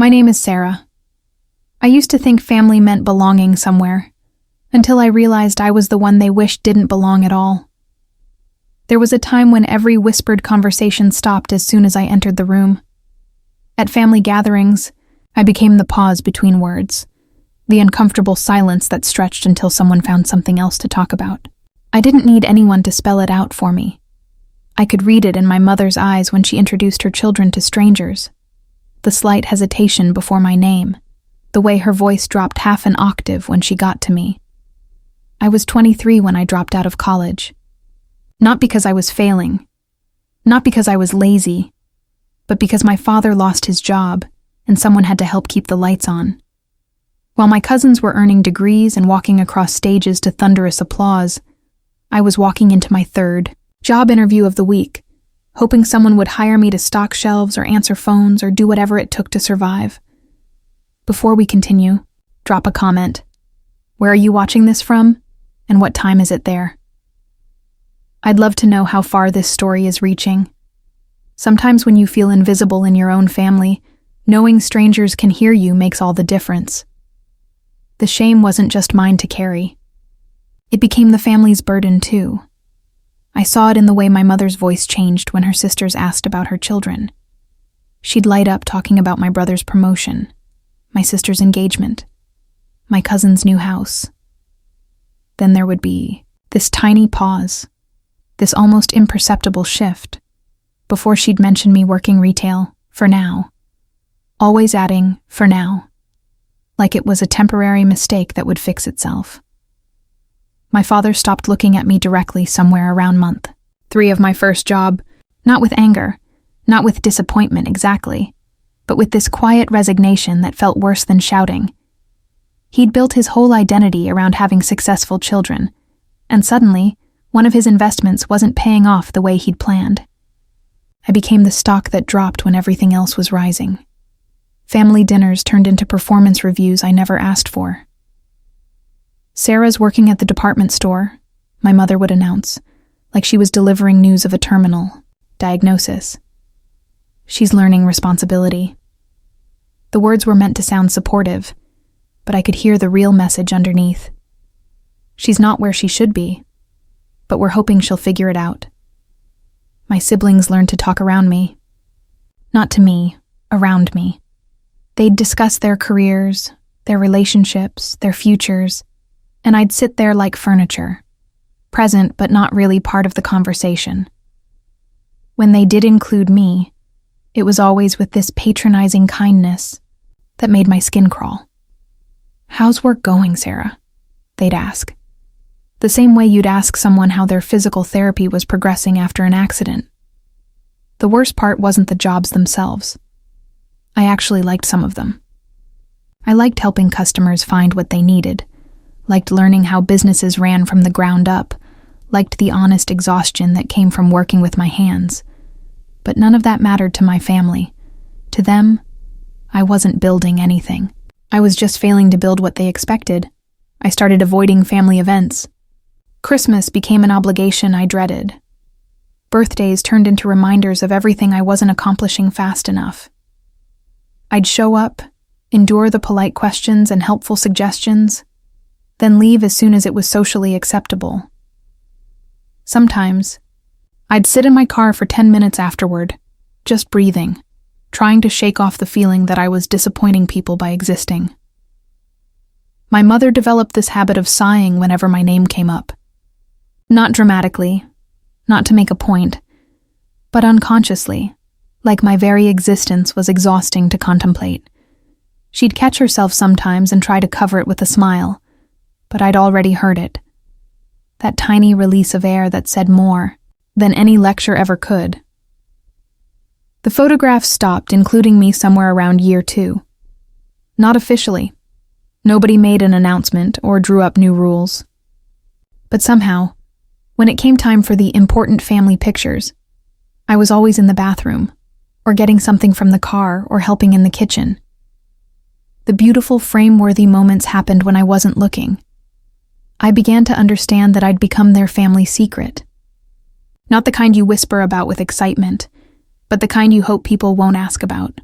My name is Sarah. I used to think family meant belonging somewhere, until I realized I was the one they wished didn't belong at all. There was a time when every whispered conversation stopped as soon as I entered the room. At family gatherings, I became the pause between words, the uncomfortable silence that stretched until someone found something else to talk about. I didn't need anyone to spell it out for me. I could read it in my mother's eyes when she introduced her children to strangers. The slight hesitation before my name, the way her voice dropped half an octave when she got to me. I was 23 when I dropped out of college. Not because I was failing, not because I was lazy, but because my father lost his job and someone had to help keep the lights on. While my cousins were earning degrees and walking across stages to thunderous applause, I was walking into my third job interview of the week, hoping someone would hire me to stock shelves or answer phones or do whatever it took to survive. Before we continue, drop a comment. Where are you watching this from, and what time is it there? I'd love to know how far this story is reaching. Sometimes when you feel invisible in your own family, knowing strangers can hear you makes all the difference. The shame wasn't just mine to carry. It became the family's burden too. I saw it in the way my mother's voice changed when her sisters asked about her children. She'd light up talking about my brother's promotion, my sister's engagement, my cousin's new house. Then there would be this tiny pause, this almost imperceptible shift, before she'd mention me working retail, for now. Always adding, for now, like it was a temporary mistake that would fix itself. My father stopped looking at me directly somewhere around month 3 of my first job, not with anger, not with disappointment exactly, but with this quiet resignation that felt worse than shouting. He'd built his whole identity around having successful children, and suddenly, one of his investments wasn't paying off the way he'd planned. I became the stock that dropped when everything else was rising. Family dinners turned into performance reviews I never asked for. Sarah's working at the department store, my mother would announce, like she was delivering news of a terminal diagnosis. She's learning responsibility. The words were meant to sound supportive, but I could hear the real message underneath. She's not where she should be, but we're hoping she'll figure it out. My siblings learned to talk around me. Not to me, around me. They'd discuss their careers, their relationships, their futures, and I'd sit there like furniture, present but not really part of the conversation. When they did include me, it was always with this patronizing kindness that made my skin crawl. "How's work going, Sarah?" they'd ask. The same way you'd ask someone how their physical therapy was progressing after an accident. The worst part wasn't the jobs themselves. I actually liked some of them. I liked helping customers find what they needed, liked learning how businesses ran from the ground up, liked the honest exhaustion that came from working with my hands. But none of that mattered to my family. To them, I wasn't building anything. I was just failing to build what they expected. I started avoiding family events. Christmas became an obligation I dreaded. Birthdays turned into reminders of everything I wasn't accomplishing fast enough. I'd show up, endure the polite questions and helpful suggestions, then leave as soon as it was socially acceptable. Sometimes, I'd sit in my car for 10 minutes afterward, just breathing, trying to shake off the feeling that I was disappointing people by existing. My mother developed this habit of sighing whenever my name came up. Not dramatically, not to make a point, but unconsciously, like my very existence was exhausting to contemplate. She'd catch herself sometimes and try to cover it with a smile, but I'd already heard it. That tiny release of air that said more than any lecture ever could. The photographs stopped, including me somewhere around year 2. Not officially. Nobody made an announcement or drew up new rules. But somehow, when it came time for the important family pictures, I was always in the bathroom, or getting something from the car, or helping in the kitchen. The beautiful frame-worthy moments happened when I wasn't looking. I began to understand that I'd become their family secret. Not the kind you whisper about with excitement, but the kind you hope people won't ask about.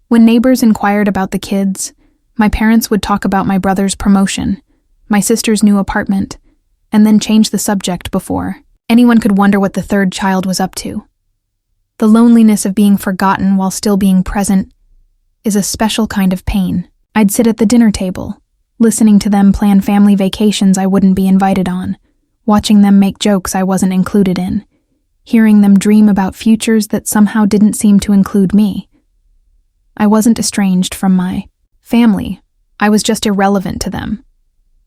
When neighbors inquired about the kids, my parents would talk about my brother's promotion, my sister's new apartment, and then change the subject before anyone could wonder what the third child was up to. The loneliness of being forgotten while still being present is a special kind of pain. I'd sit at the dinner table, listening to them plan family vacations I wouldn't be invited on, watching them make jokes I wasn't included in, hearing them dream about futures that somehow didn't seem to include me. I wasn't estranged from my family. I was just irrelevant to them.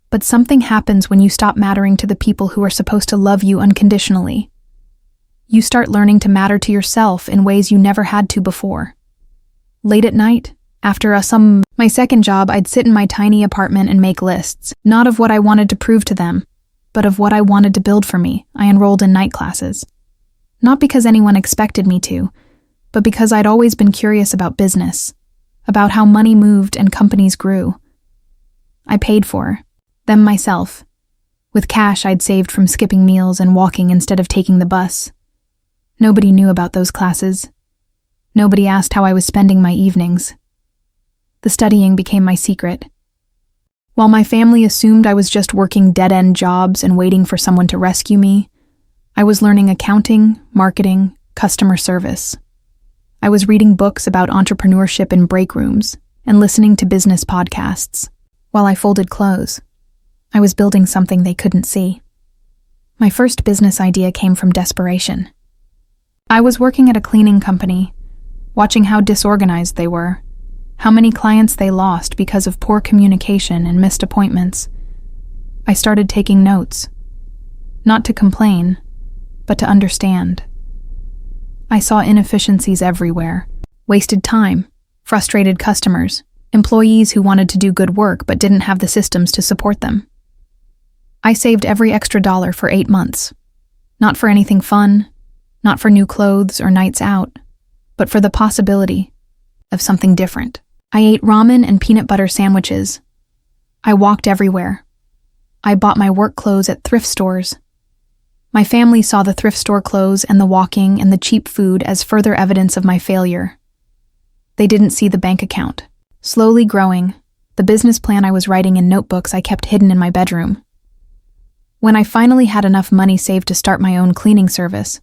But something happens when you stop mattering to the people who are supposed to love you unconditionally. You start learning to matter to yourself in ways you never had to before. Late at night, after my second job, I'd sit in my tiny apartment and make lists, not of what I wanted to prove to them, but of what I wanted to build for me. I enrolled in night classes. Not because anyone expected me to, but because I'd always been curious about business, about how money moved and companies grew. I paid for them myself, with cash I'd saved from skipping meals and walking instead of taking the bus. Nobody knew about those classes. Nobody asked how I was spending my evenings. The studying became my secret. While my family assumed I was just working dead-end jobs and waiting for someone to rescue me, I was learning accounting, marketing, customer service. I was reading books about entrepreneurship in break rooms and listening to business podcasts. While I folded clothes, I was building something they couldn't see. My first business idea came from desperation. I was working at a cleaning company, watching how disorganized they were, how many clients they lost because of poor communication and missed appointments. I started taking notes, not to complain, but to understand. I saw inefficiencies everywhere, wasted time, frustrated customers, employees who wanted to do good work but didn't have the systems to support them. I saved every extra dollar for 8 months, not for anything fun, not for new clothes or nights out, but for the possibility of something different. I ate ramen and peanut butter sandwiches. I walked everywhere. I bought my work clothes at thrift stores. My family saw the thrift store clothes and the walking and the cheap food as further evidence of my failure. They didn't see the bank account. Slowly growing, the business plan I was writing in notebooks I kept hidden in my bedroom. When I finally had enough money saved to start my own cleaning service,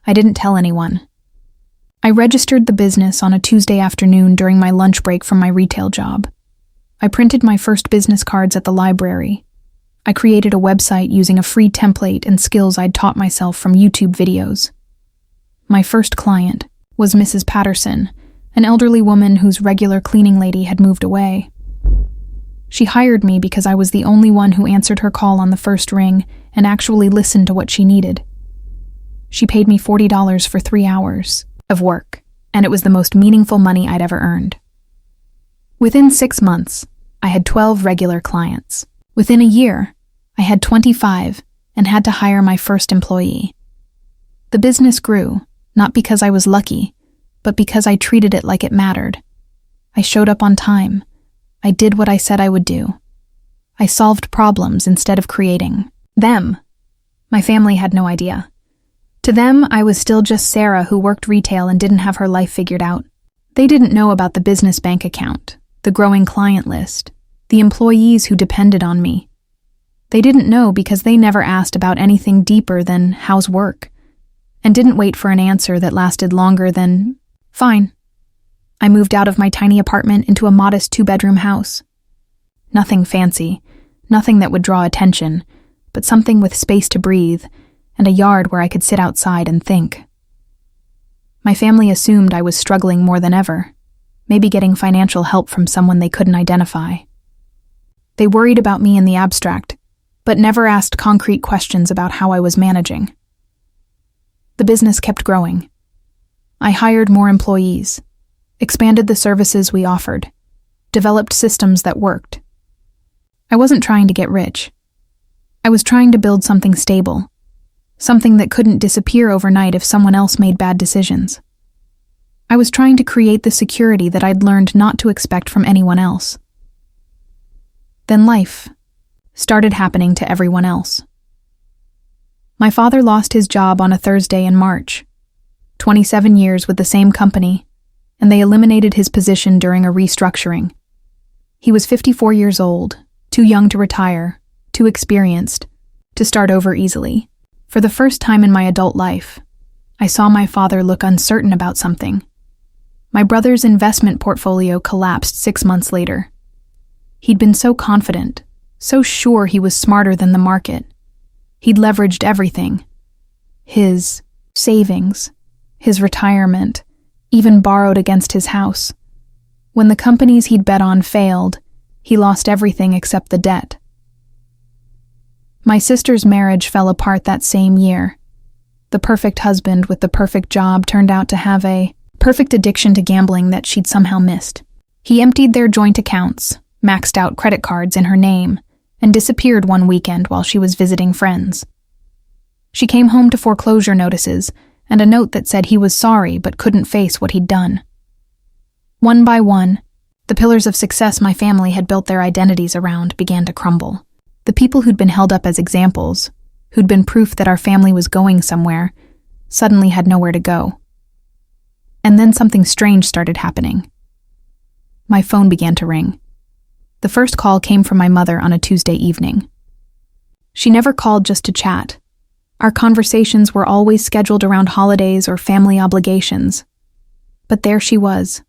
I didn't tell anyone. I registered the business on a Tuesday afternoon during my lunch break from my retail job. I printed my first business cards at the library. I created a website using a free template and skills I'd taught myself from YouTube videos. My first client was Mrs. Patterson, an elderly woman whose regular cleaning lady had moved away. She hired me because I was the only one who answered her call on the first ring and actually listened to what she needed. She paid me $40 for 3 hours of work, and it was the most meaningful money I'd ever earned. Within 6 months, I had 12 regular clients. Within a year, I had 25 and had to hire my first employee. The business grew, not because I was lucky, but because I treated it like it mattered. I showed up on time. I did what I said I would do. I solved problems instead of creating them. My family had no idea. To them, I was still just Sarah who worked retail and didn't have her life figured out. They didn't know about the business bank account, the growing client list, the employees who depended on me. They didn't know because they never asked about anything deeper than how's work, and didn't wait for an answer that lasted longer than fine. I moved out of my tiny apartment into a modest 2-bedroom house. Nothing fancy, nothing that would draw attention, but something with space to breathe, and a yard where I could sit outside and think. My family assumed I was struggling more than ever, maybe getting financial help from someone they couldn't identify. They worried about me in the abstract, but never asked concrete questions about how I was managing. The business kept growing. I hired more employees, expanded the services we offered, developed systems that worked. I wasn't trying to get rich. I was trying to build something stable, something that couldn't disappear overnight if someone else made bad decisions. I was trying to create the security that I'd learned not to expect from anyone else. Then life started happening to everyone else. My father lost his job on a Thursday in March. 27 years with the same company, and they eliminated his position during a restructuring. He was 54 years old, too young to retire, too experienced, to start over easily. For the first time in my adult life, I saw my father look uncertain about something. My brother's investment portfolio collapsed 6 months later. He'd been so confident, so sure he was smarter than the market. He'd leveraged everything. His savings, his retirement, even borrowed against his house. When the companies he'd bet on failed, he lost everything except the debt. My sister's marriage fell apart that same year. The perfect husband with the perfect job turned out to have a perfect addiction to gambling that she'd somehow missed. He emptied their joint accounts, maxed out credit cards in her name, and disappeared one weekend while she was visiting friends. She came home to foreclosure notices and a note that said he was sorry but couldn't face what he'd done. One by one, the pillars of success my family had built their identities around began to crumble. The people who'd been held up as examples, who'd been proof that our family was going somewhere, suddenly had nowhere to go. And then something strange started happening. My phone began to ring. The first call came from my mother on a Tuesday evening. She never called just to chat. Our conversations were always scheduled around holidays or family obligations. But there she was,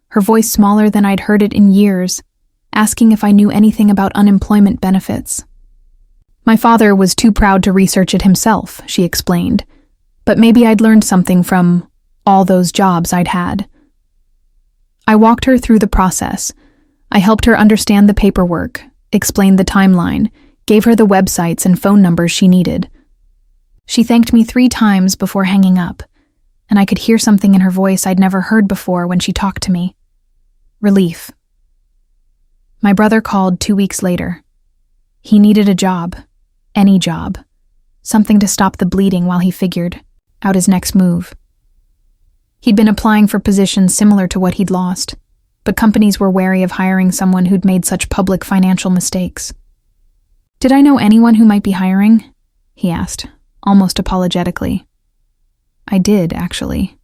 her voice smaller than I'd heard it in years, asking if I knew anything about unemployment benefits. My father was too proud to research it himself, she explained, but maybe I'd learned something from all those jobs I'd had. I walked her through the process. I helped her understand the paperwork, explained the timeline, gave her the websites and phone numbers she needed. She thanked me 3 times before hanging up, and I could hear something in her voice I'd never heard before when she talked to me. Relief. My brother called 2 weeks later. He needed a job, any job, something to stop the bleeding while he figured out his next move. He'd been applying for positions similar to what he'd lost, but companies were wary of hiring someone who'd made such public financial mistakes. "Did I know anyone who might be hiring?" he asked, almost apologetically. I did, actually.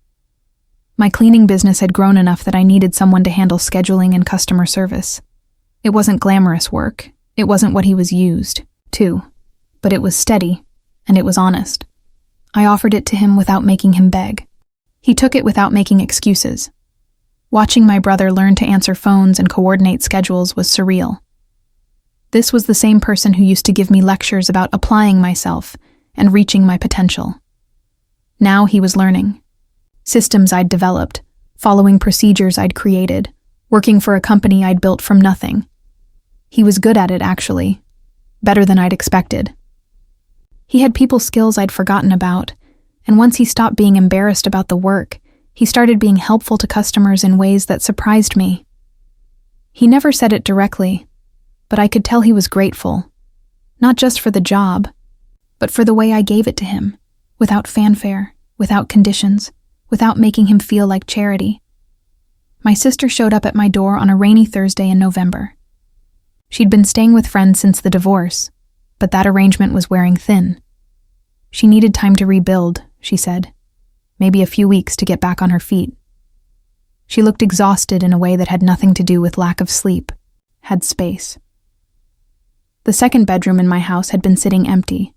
My cleaning business had grown enough that I needed someone to handle scheduling and customer service. It wasn't glamorous work. It wasn't what he was used to, but it was steady, and it was honest. I offered it to him without making him beg. He took it without making excuses. Watching my brother learn to answer phones and coordinate schedules was surreal. This was the same person who used to give me lectures about applying myself and reaching my potential. Now he was learning. Systems I'd developed, following procedures I'd created, working for a company I'd built from nothing. He was good at it, actually. Better than I'd expected. He had people skills I'd forgotten about, and once he stopped being embarrassed about the work, he started being helpful to customers in ways that surprised me. He never said it directly, but I could tell he was grateful, not just for the job, but for the way I gave it to him, without fanfare, without conditions, without making him feel like charity. My sister showed up at my door on a rainy Thursday in November. She'd been staying with friends since the divorce, but that arrangement was wearing thin. She needed time to rebuild, she said, maybe a few weeks to get back on her feet. She looked exhausted in a way that had nothing to do with lack of sleep, had space. The second bedroom in my house had been sitting empty,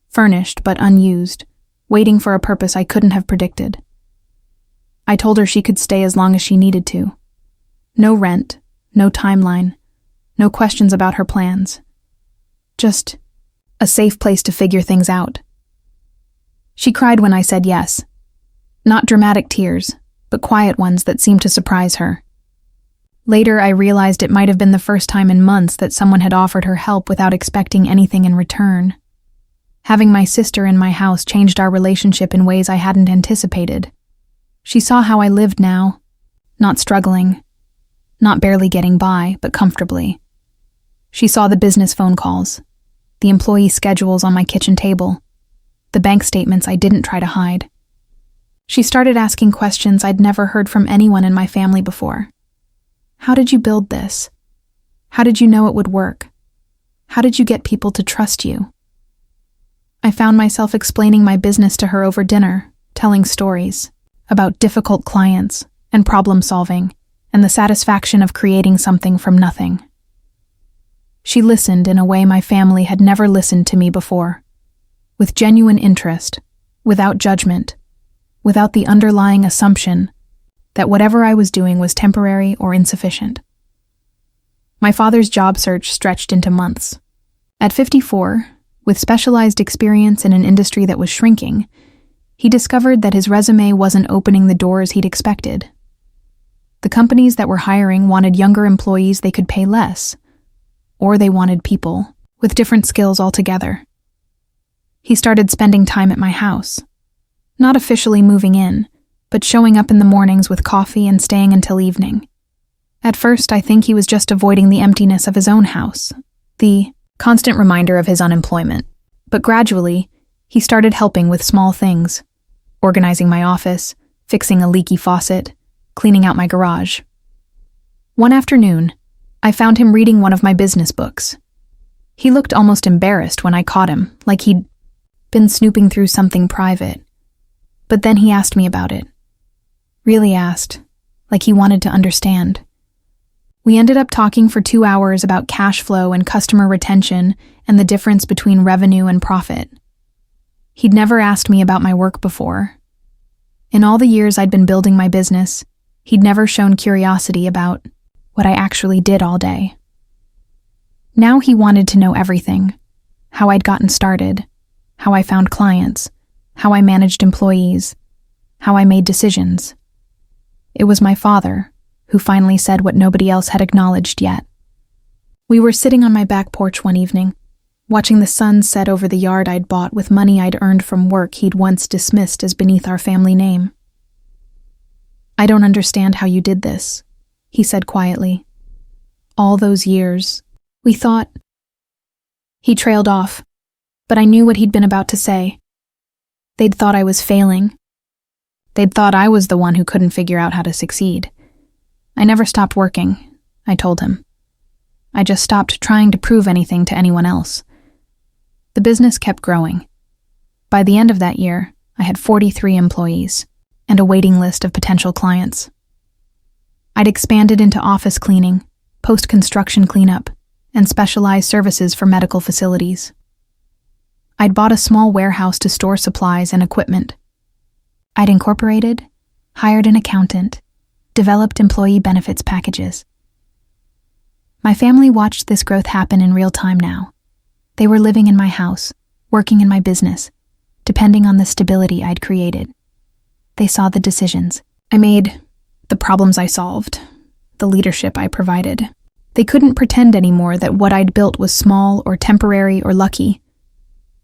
furnished but unused, waiting for a purpose I couldn't have predicted. I told her she could stay as long as she needed to. No rent, no timeline, no questions about her plans. Just a safe place to figure things out. She cried when I said yes. Not dramatic tears, but quiet ones that seemed to surprise her. Later, I realized it might have been the first time in months that someone had offered her help without expecting anything in return. Having my sister in my house changed our relationship in ways I hadn't anticipated. She saw how I lived now, not struggling, not barely getting by, but comfortably. She saw the business phone calls, the employee schedules on my kitchen table, the bank statements I didn't try to hide. She started asking questions I'd never heard from anyone in my family before. How did you build this? How did you know it would work? How did you get people to trust you? I found myself explaining my business to her over dinner, telling stories about difficult clients, and problem solving, and the satisfaction of creating something from nothing. She listened in a way my family had never listened to me before, with genuine interest, without judgment, without the underlying assumption that whatever I was doing was temporary or insufficient. My father's job search stretched into months. At 54, with specialized experience in an industry that was shrinking, he discovered that his resume wasn't opening the doors he'd expected. The companies that were hiring wanted younger employees they could pay less, or they wanted people with different skills altogether. He started spending time at my house, not officially moving in, but showing up in the mornings with coffee and staying until evening. At first, I think he was just avoiding the emptiness of his own house, the constant reminder of his unemployment. But gradually, he started helping with small things, organizing my office, fixing a leaky faucet, cleaning out my garage. One afternoon, I found him reading one of my business books. He looked almost embarrassed when I caught him, like he'd been snooping through something private. But then he asked me about it. Really asked, like he wanted to understand. We ended up talking for 2 hours about cash flow and customer retention and the difference between revenue and profit. He'd never asked me about my work before. In all the years I'd been building my business, he'd never shown curiosity about what I actually did all day. Now he wanted to know everything: how I'd gotten started, how I found clients, how I managed employees, how I made decisions. It was my father who finally said what nobody else had acknowledged yet. We were sitting on my back porch one evening, watching the sun set over the yard I'd bought with money I'd earned from work he'd once dismissed as beneath our family name. "I don't understand how you did this," he said quietly. "All those years, we thought—" He trailed off, but I knew what he'd been about to say. They'd thought I was failing. They'd thought I was the one who couldn't figure out how to succeed. I never stopped working, I told him. I just stopped trying to prove anything to anyone else. The business kept growing. By the end of that year, I had 43 employees and a waiting list of potential clients. I'd expanded into office cleaning, post-construction cleanup, and specialized services for medical facilities. I'd bought a small warehouse to store supplies and equipment. I'd incorporated, hired an accountant, developed employee benefits packages. My family watched this growth happen in real time now. They were living in my house, working in my business, depending on the stability I'd created. They saw the decisions I made, the problems I solved, the leadership I provided. They couldn't pretend anymore that what I'd built was small or temporary or lucky.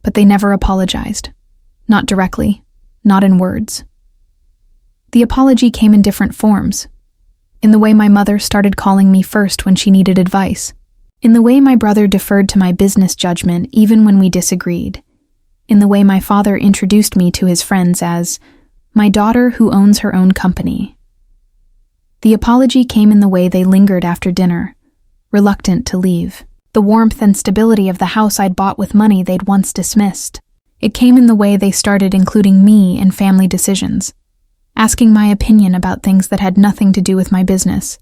But they never apologized. Not directly, not in words. The apology came in different forms. In the way my mother started calling me first when she needed advice. In the way my brother deferred to my business judgment even when we disagreed. In the way my father introduced me to his friends as my daughter who owns her own company. The apology came in the way they lingered after dinner, reluctant to leave. The warmth and stability of the house I'd bought with money they'd once dismissed. It came in the way they started including me in family decisions, asking my opinion about things that had nothing to do with my business.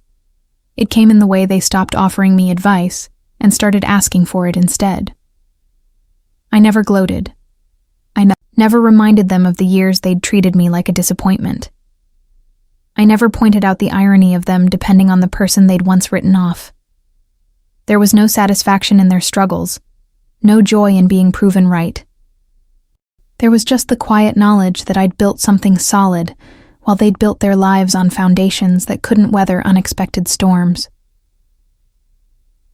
It came in the way they stopped offering me advice and started asking for it instead. I never gloated. I never reminded them of the years they'd treated me like a disappointment. I never pointed out the irony of them depending on the person they'd once written off. There was no satisfaction in their struggles, no joy in being proven right. There was just the quiet knowledge that I'd built something solid while they'd built their lives on foundations that couldn't weather unexpected storms.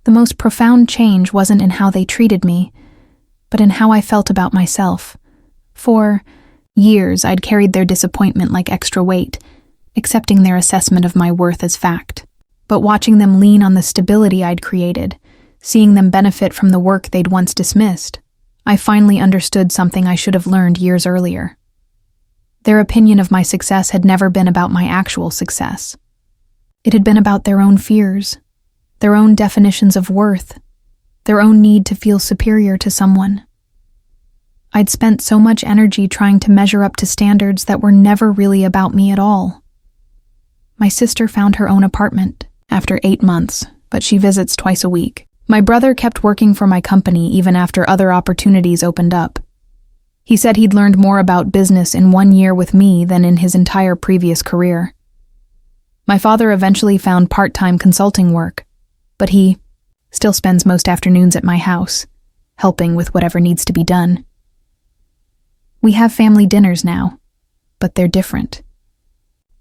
The most profound change wasn't in how they treated me, but in how I felt about myself. For years, I'd carried their disappointment like extra weight, accepting their assessment of my worth as fact. But watching them lean on the stability I'd created, seeing them benefit from the work they'd once dismissed, I finally understood something I should have learned years earlier. Their opinion of my success had never been about my actual success. It had been about their own fears, their own definitions of worth, their own need to feel superior to someone. I'd spent so much energy trying to measure up to standards that were never really about me at all. My sister found her own apartment after 8 months, but she visits twice a week. My brother kept working for my company even after other opportunities opened up. He said he'd learned more about business in 1 year with me than in his entire previous career. My father eventually found part-time consulting work, but he still spends most afternoons at my house, helping with whatever needs to be done. We have family dinners now, but they're different.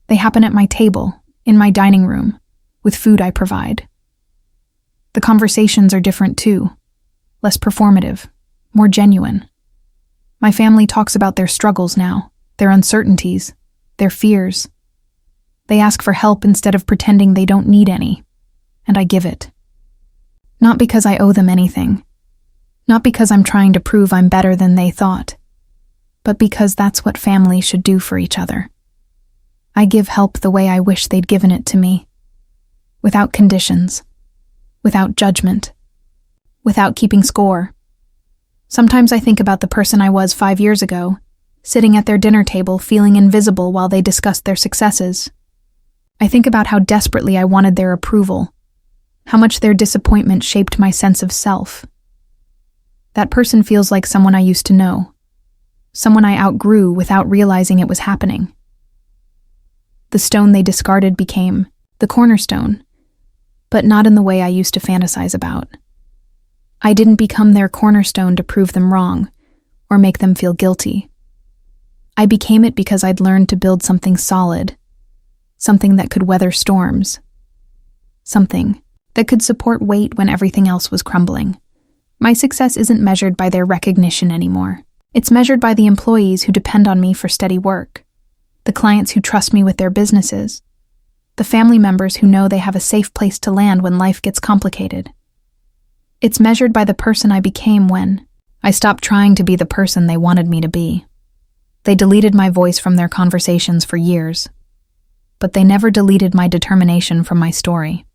They happen at my table, in my dining room, with food I provide. The conversations are different too, less performative, more genuine. My family talks about their struggles now, their uncertainties, their fears. They ask for help instead of pretending they don't need any, and I give it. Not because I owe them anything, not because I'm trying to prove I'm better than they thought, but because that's what family should do for each other. I give help the way I wish they'd given it to me, without conditions, without judgment, without keeping score. Sometimes I think about the person I was 5 years ago, sitting at their dinner table feeling invisible while they discussed their successes. I think about how desperately I wanted their approval, how much their disappointment shaped my sense of self. That person feels like someone I used to know, someone I outgrew without realizing it was happening. The stone they discarded became the cornerstone, but not in the way I used to fantasize about. I didn't become their cornerstone to prove them wrong or make them feel guilty. I became it because I'd learned to build something solid, something that could weather storms, something that could support weight when everything else was crumbling. My success isn't measured by their recognition anymore. It's measured by the employees who depend on me for steady work, the clients who trust me with their businesses, the family members who know they have a safe place to land when life gets complicated. It's measured by the person I became when I stopped trying to be the person they wanted me to be. They deleted my voice from their conversations for years, but they never deleted my determination from my story.